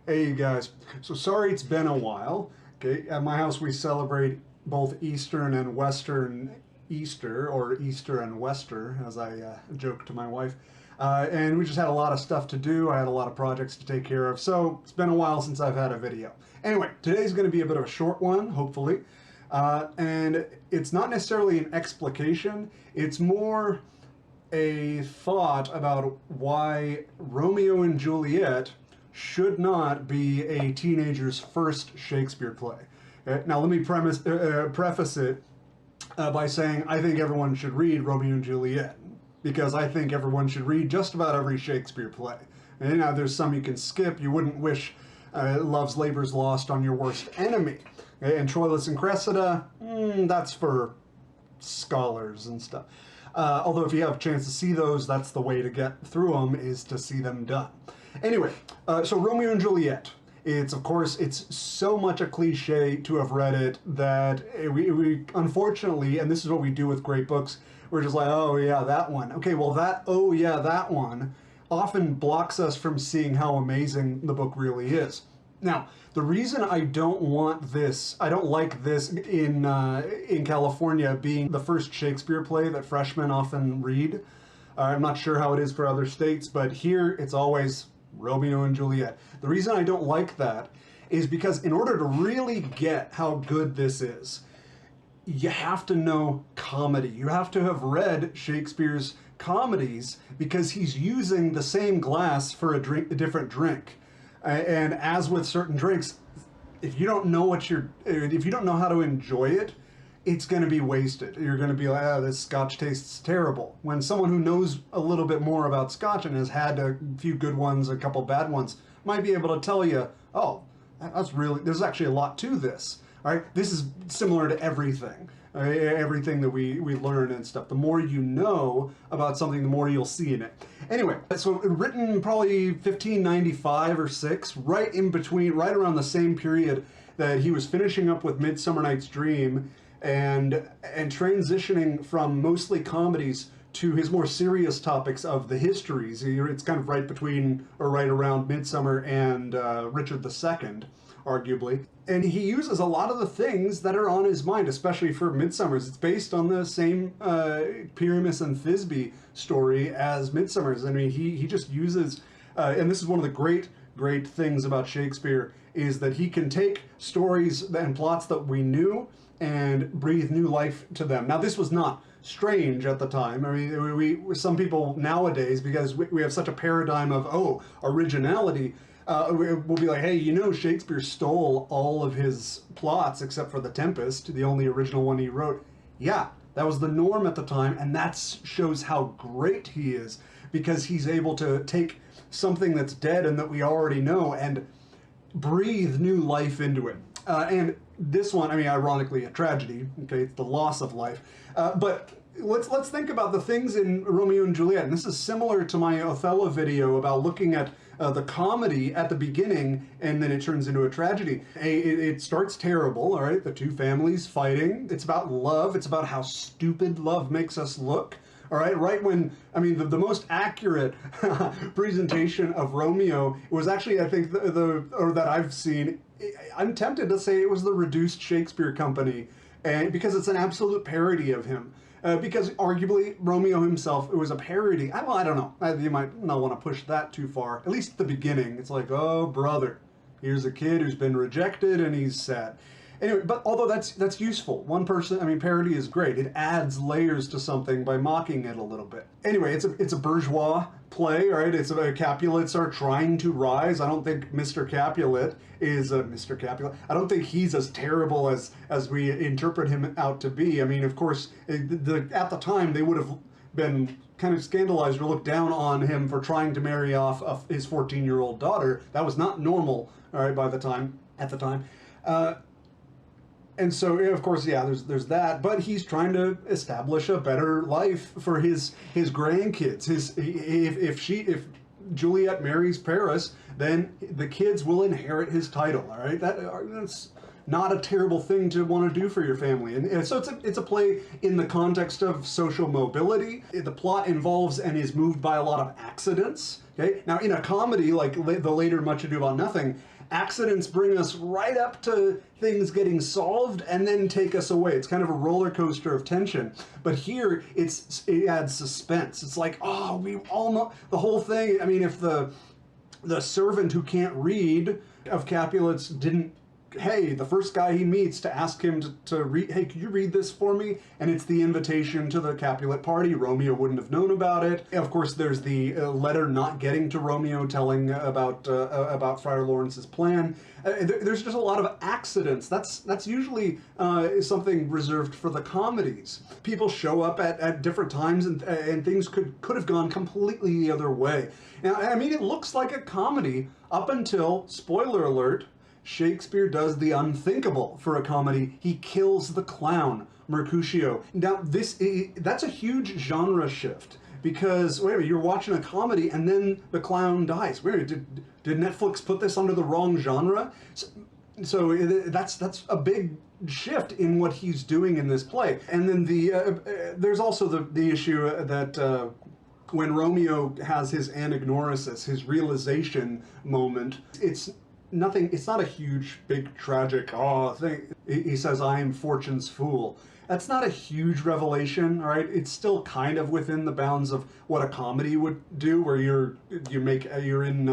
Hey you guys, so sorry it's been a while. Okay, at my house we celebrate both Eastern and Western Easter, or Easter and Wester, as I joke to my wife. And we just had a lot of stuff to do. I had a lot of projects to take care of, so it's been a while since I've had a video. Anyway, today's going to be a bit of a short one, hopefully. And it's not necessarily an explication, it's more a thought about why Romeo and Juliet should not be a teenager's first Shakespeare play. Now, let me preface it by saying I think everyone should read Romeo and Juliet, because I think everyone should read just about every Shakespeare play. And now there's some you can skip. You wouldn't wish Love's Labour's Lost on your worst enemy. And Troilus and Cressida, that's for scholars and stuff. Although if you have a chance to see those, that's the way to get through them, is to see them done. Anyway, so Romeo and Juliet. It's so much a cliche to have read it that we unfortunately, and this is what we do with great books, we're just like, oh yeah, that one. Okay, well that one often blocks us from seeing how amazing the book really is. Now, the reason I don't like this in California being the first Shakespeare play that freshmen often read. I'm not sure how it is for other states, but here it's always Romeo and Juliet. The reason I don't like that is because in order to really get how good this is, you have to know comedy. You have to have read Shakespeare's comedies, because he's using the same glass for a different drink. And as with certain drinks, if you don't know if you don't know how to enjoy it, it's going to be wasted. You're going to be like, this scotch tastes terrible. When someone who knows a little bit more about scotch and has had a few good ones, a couple bad ones, might be able to tell you, oh, there's actually a lot to this. All right, this is similar to everything. Everything that we learn and stuff. The more you know about something, the more you'll see in it. Anyway, so written probably 1595 or 6, right around the same period that he was finishing up with Midsummer Night's Dream and transitioning from mostly comedies to his more serious topics of the histories. It's kind of right between, or right around Midsummer and Richard II, arguably. And he uses a lot of the things that are on his mind, especially for Midsummer's. It's based on the same Pyramus and Thisbe story as Midsummer's. I mean, he just uses, and this is one of the great things about Shakespeare, is that he can take stories and plots that we knew and breathe new life to them. Now, this was not strange at the time. I mean, some people nowadays, because we have such a paradigm of, originality, we'll be like, hey, Shakespeare stole all of his plots except for The Tempest, the only original one he wrote. Yeah, that was the norm at the time, and that shows how great he is, because he's able to take something that's dead and that we already know and breathe new life into it. And this one, I mean, ironically, a tragedy. Okay, it's the loss of life. But let's think about the things in Romeo and Juliet. And this is similar to my Othello video about looking at the comedy at the beginning, and then it turns into a tragedy. It starts terrible, all right? The two families fighting. It's about love. It's about how stupid love makes us look. All right, right when, I mean, the most accurate presentation of Romeo was actually, I think, or that I've seen, I'm tempted to say it was the Reduced Shakespeare Company, and because it's an absolute parody of him. Because arguably Romeo himself, it was a parody. I don't know. You might not want to push that too far. At least at the beginning, it's like, oh brother, here's a kid who's been rejected and he's sad. Anyway, but although that's useful, parody is great. It adds layers to something by mocking it a little bit. Anyway, it's a bourgeois play, right? It's Capulets are trying to rise. I don't think Mr. Capulet is Mr. Capulet. I don't think he's as terrible as we interpret him out to be. I mean, of course, at the time they would have been kind of scandalized or looked down on him for trying to marry off his 14-year-old daughter. That was not normal, all right, at the time. And so, of course, yeah, there's that, but he's trying to establish a better life for his grandkids. If Juliet marries Paris, then the kids will inherit his title. All right, that's not a terrible thing to want to do for your family. And so it's a play in the context of social mobility. The plot involves and is moved by a lot of accidents. Okay? Now, in a comedy like the later Much Ado About Nothing, accidents bring us right up to things getting solved and then take us away. It's kind of a roller coaster of tension. But here, it adds suspense. It's like, oh, we all know the whole thing. I mean, if the servant who can't read of Capulet's didn't, hey, the first guy he meets to ask him to read, hey, could you read this for me? And it's the invitation to the Capulet party. Romeo wouldn't have known about it. Of course, there's the letter not getting to Romeo telling about Friar Lawrence's plan. There's just a lot of accidents. That's usually something reserved for the comedies. People show up at different times and things could have gone completely the other way. Now, I mean, it looks like a comedy up until, spoiler alert, Shakespeare does the unthinkable for a comedy. He kills the clown, Mercutio. Now, that's a huge genre shift, because, wait a minute, you're watching a comedy and then the clown dies. Wait a minute, did Netflix put this under the wrong genre? So that's a big shift in what he's doing in this play. And then there's also the issue that when Romeo has his anagnorisis, his realization moment, it's not a huge, big, tragic, thing. He says, I am fortune's fool. That's not a huge revelation, all right? It's still kind of within the bounds of what a comedy would do, where you're in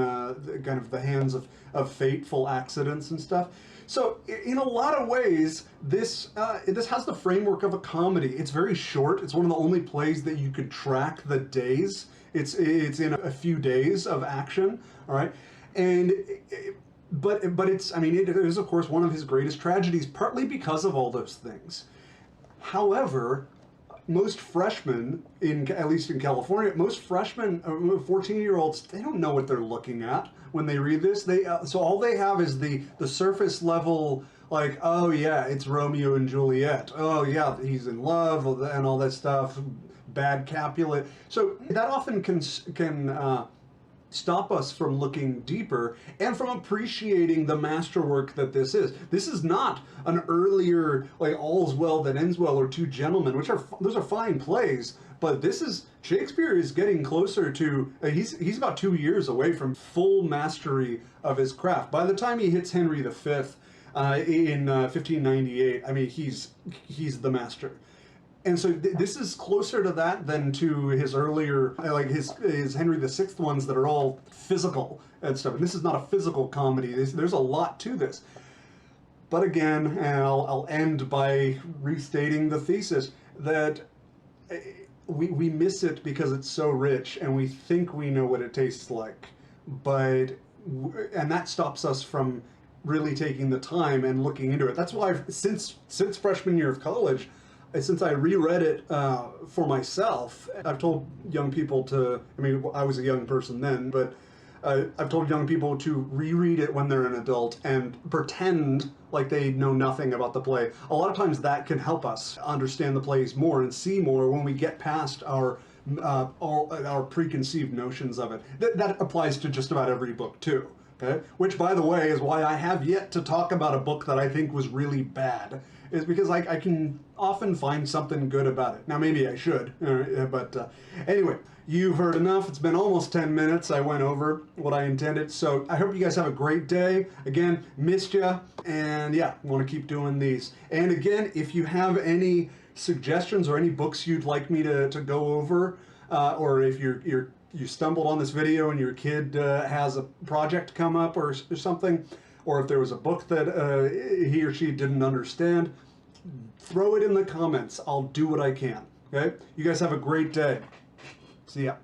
kind of the hands of fateful accidents and stuff. So in a lot of ways, this has the framework of a comedy. It's very short. It's one of the only plays that you could track the days. It's in a few days of action, all right? And but it's, I mean, it is of course one of his greatest tragedies, partly because of all those things. However, most freshmen, at least in California, most freshmen, 14-year-olds, they don't know what they're looking at when they read this. So all they have is the surface level, like, oh yeah, it's Romeo and Juliet. Oh yeah, he's in love and all that stuff. Bad Capulet. So that often can stop us from looking deeper and from appreciating the masterwork that this is. This is not an earlier, like, All's Well That Ends Well or Two Gentlemen, those are fine plays, but Shakespeare is getting closer to, he's about 2 years away from full mastery of his craft. By the time he hits Henry V in 1598, I mean, he's the master. And so this is closer to that than to his earlier, like his Henry VI ones that are all physical and stuff. And this is not a physical comedy. There's a lot to this. But again, and I'll end by restating the thesis that we miss it because it's so rich and we think we know what it tastes like. And that stops us from really taking the time and looking into it. That's why since freshman year of college, since I reread it for myself, I've told young people I was a young person then, but I've told young people to reread it when they're an adult and pretend like they know nothing about the play. A lot of times that can help us understand the plays more and see more when we get past our preconceived notions of it. That applies to just about every book too. Okay? Which, by the way, is why I have yet to talk about a book that I think was really bad, is because I can often find something good about it. Now, maybe I should, but anyway, you've heard enough. It's been almost 10 minutes. I went over what I intended, so I hope you guys have a great day. Again, missed ya, and yeah, want to keep doing these. And again, if you have any suggestions or any books you'd like me to go over, or if you stumbled on this video and your kid has a project come up or something, or if there was a book that he or she didn't understand, throw it in the comments. I'll do what I can. Okay? You guys have a great day. See ya.